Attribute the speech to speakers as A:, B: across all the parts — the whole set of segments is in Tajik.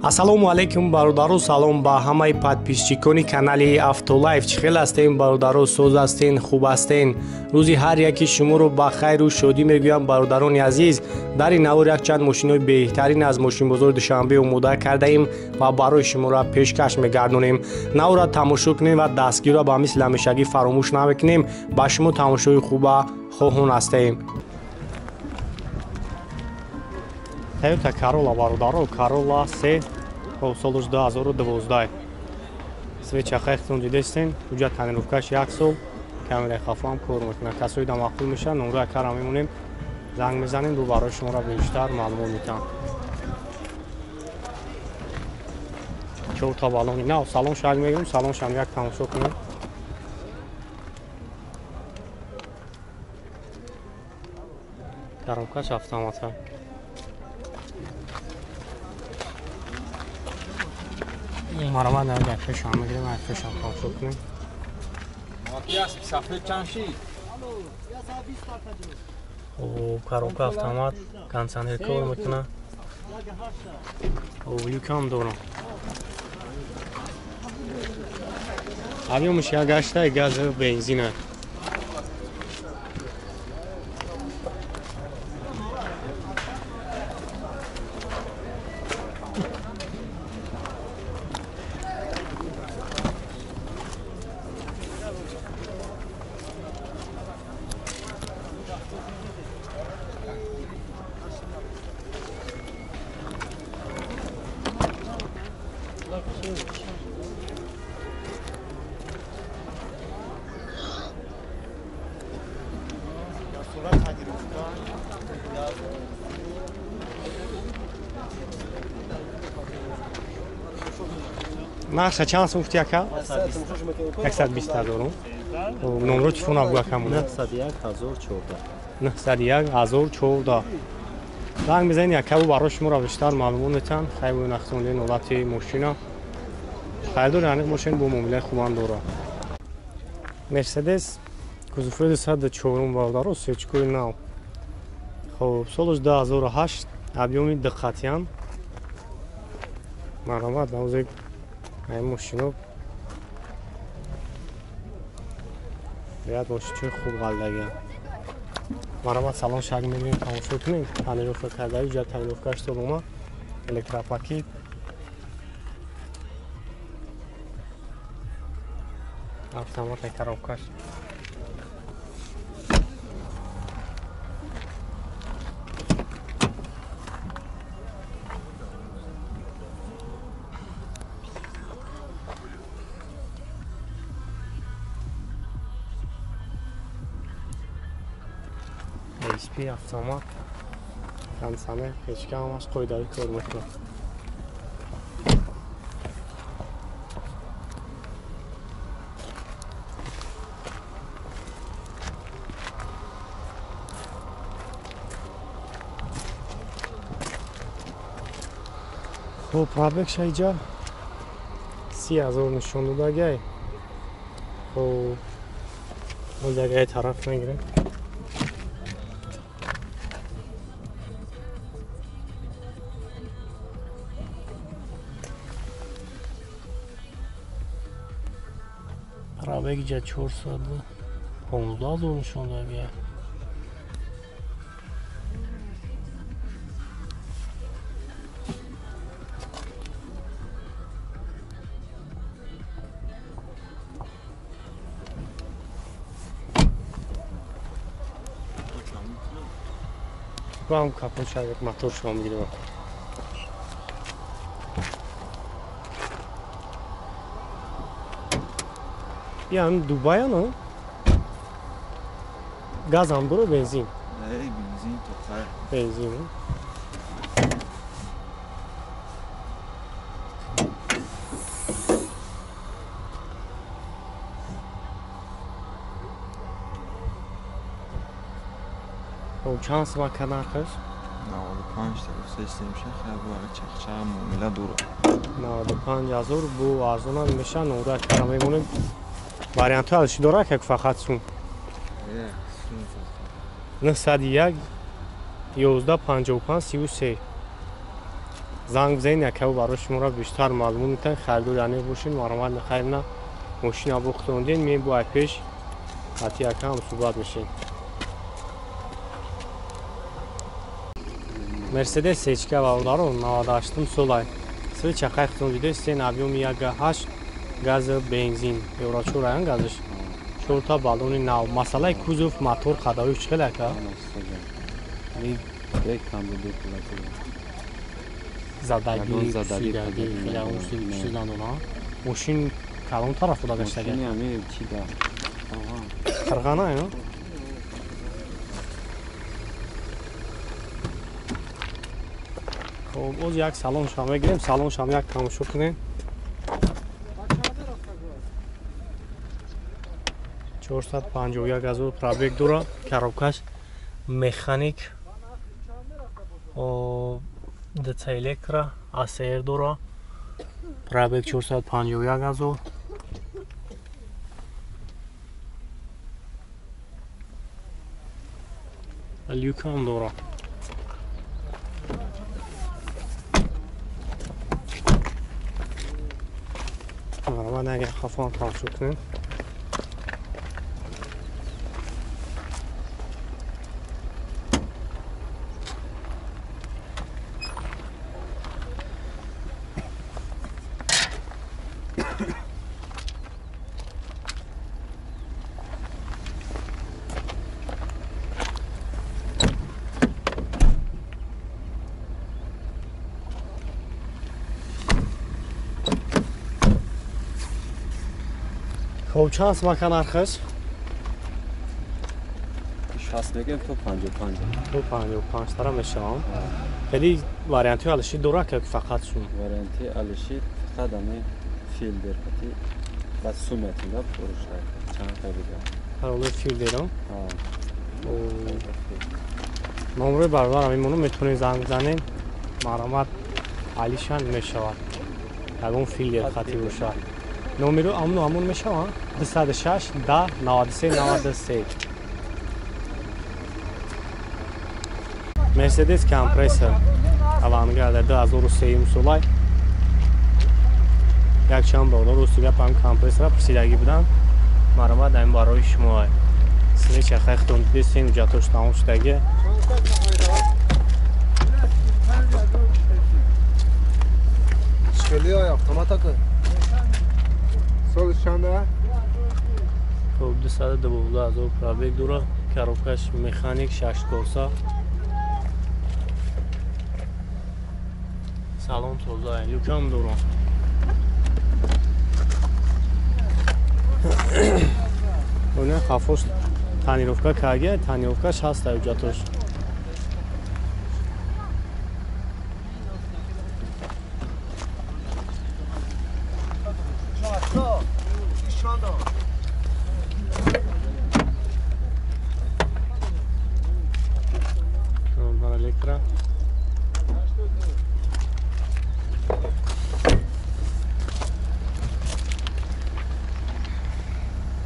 A: Ассалому алайкум бародару, салом ба ҳамаи подписчикони канали Автолайф. Чӣ хел ҳастем бародару? соз ҳастен, хуб ҳастен? рӯзи ҳар яки шуморо ба хайру шодӣ мегӯям бародарони азиз. дар ин навор якчанд мошинои беҳтарин аз мошинбозори Душанбе омода кардаем ва барои шуморо пешкаш мегардонем. навора тамошо кунем ва дастгирро ба мисли ҳамешагӣ фаромӯш намекунем. ба шумо тамошои хуба хоҳон ҳастем. Toyota Corolla бародаро, Corolla 3 соли 2012. Свеча хайхтон дидестен, ҳуҷҷат танировкаш 1 сол, камераи хафам кор мекунад. Касои да мақбул мешан, номраи кара мемонем, занг мезанем, бо барои шуморо бештар маълумот метиҳам. Чорта балони нав, салон шаг мегирем, салоншам як тамошо кунем. Коробкаш автомата. Marama nerede yapışan mı gidelim yapışan kalçok ne?
B: Matyas safet çanşi.
A: O karoka avtomat kansaner kor mutuna. O yukam doğru. Aviomuş ya gaçta gazı benzine. Наша чанд сум гуфти ака? 120 ҳазор. Номеро телефона бигӯ акамон. 901 1014. занг мезанед якабу барои шуморо бештар маълумот метиҳам. хайбу нахсондани ҳолати мошина. хайрдор яъне мошин бо муомилаи хубам дорад. Мерседес кузуфи 204 бародаро сечкои нав. Хоб соли 2008 объёми диққатиам. марҳамат навзек ай мошино. бояд мошинчои хуб ғалдагиам. марҳамат салон шаг мегирем тамошо кунем. танировка кардаи ҷа танировкаш солома. электропакет. автомати коробкаш. SP автомат. Кансане печка ҳамаш қоидави кор мекунад. хуб пробег шайҷа 30,000 нишон додагай. хуб додагай тараф мегирем. пробеги ҷа 415,000 нишон додагай. Вам капоча як мотор шумо мегирем. ям Дубай ано? газ ҳам дора бензин?
B: Бензин то хай.
A: Бензин. چند سمک نرخش؟
B: 95 تا گفته میشه خیلی برای چخچه هم معامله دوره.
A: 95,000 بو ارزان میشه. نوره کار میمونه. واریانت ها چی داره که فقط سون؟ 901 11 55 33 زنگ بزنین یکم برای شما را بیشتر معلوم میتن خریدار یعنی باشین مرامت خیر نه ماشین ابو خطوندین می باید پیش حتی یکم صحبت میشین مرسدس سیچکه باودارو 98 سولای سوی چقدر خطوندیده سین ابیوم 1.8 گاز بنزین یورا چورایان گازش چورتا بالونی ناو مسئله کوزوف موتور خداوی چخله که زدگی سیدگی خیلی اون سیدان اونا ماشین کلام طرف بوده گشته گه خرغانه اینو خب از یک سالون شما گیریم سالون شما یک تماشا کنیم 451 газо пробег дора коробкаш механик ДЦ электро АСР дора пробег 451 газо люкам дора ман агар хафон тамошо кунем خب چند سمکه نرخش؟
B: 60 میگم تو 55
A: تو 55 ترا میشه خیلی واریانتی الشی دوره که فقط شون
B: واریانتی الشی فقط همه فیل درکتی و سومتی لا فروش چند تا
A: هر اون فیل دیدم نمره برابر همین مونو میتونی زنگ بزنین مرامت علیشان میشود اون فیل درکتی باشه نمره همون میشه 206 10 93 93 مرسدس کمپرسر авангард 2003 سولای یک چند بالا روسیه پام کمپرسر پرسیدگی بودم مرامت این برای شما سری چه خختون دیدین جاتوش تموم شده
C: چلی های автомата که سالش چنده؟
A: خب 212 هزار پرابیگ دوره کاروبکش مکانیک 6 کورسا سالن توزای لوکام دوره اونه خفوش تانیروفکا کاگه تانیروفکاش هست اوجاتوش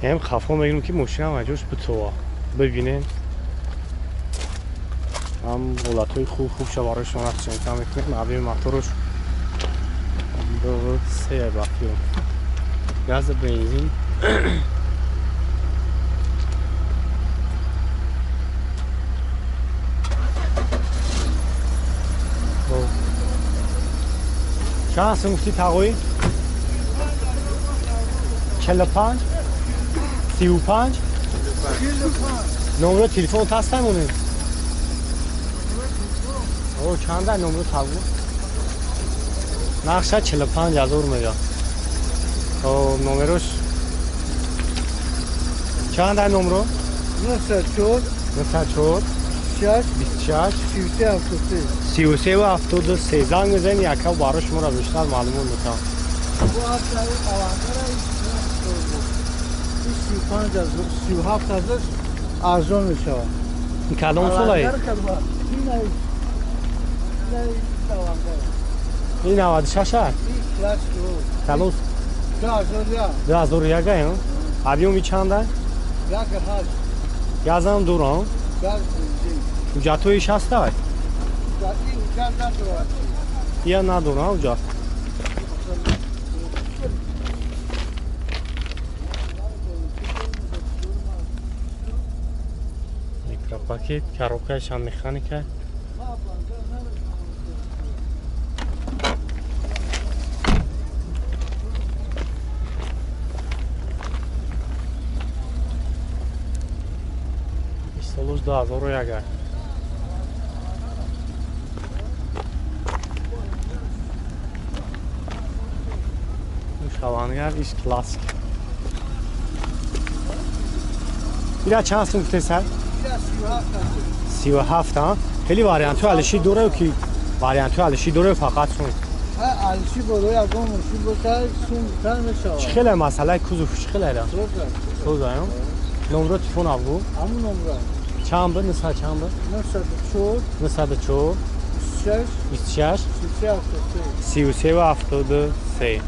A: هم خفا میگیم که ماشین هم اجاش به تو ببینین هم غلطای خوب شوارش شما نقشن کم میکنیم عبی موتورش دو سه باقی گاز بنزین چند هست مفتی تقوی؟ 45 35 نمره تلفن هست نمونه او چند در نمره تقوی؟ نقشه 45 هزار میگه او نمرش چند در نمره؟
C: 94
A: 94 26 33 و 73 زنگ بزنید یکم برای شما را بیشتر معلومات میکنم
C: 37 ازش ارزان میشه
A: این کلام سولایی این 96 هست کلام 2001 هم ابیومی چنده؟ 1.8 گازم دورم جاتویش هست؟ یا ندارم اونجا میکروپاکت کاروکش هم مکانیکه Solos da oraya gel. Şavangar iş klasik. Bir çند سون گفته سر 37 ها خیلی واریانت علشی دوره کی واریانت علشی دوره فقط سون
C: علشی بالای اگه مشکل باشه سون تر میشه
A: چخیله مسئله کوزو چخیله را سوز آیم نمره تلفن ابو
C: همون نمره
A: چند بر نسخه چند بر
C: 94
A: 94
C: 26
A: 26
C: 33
A: 33 و 73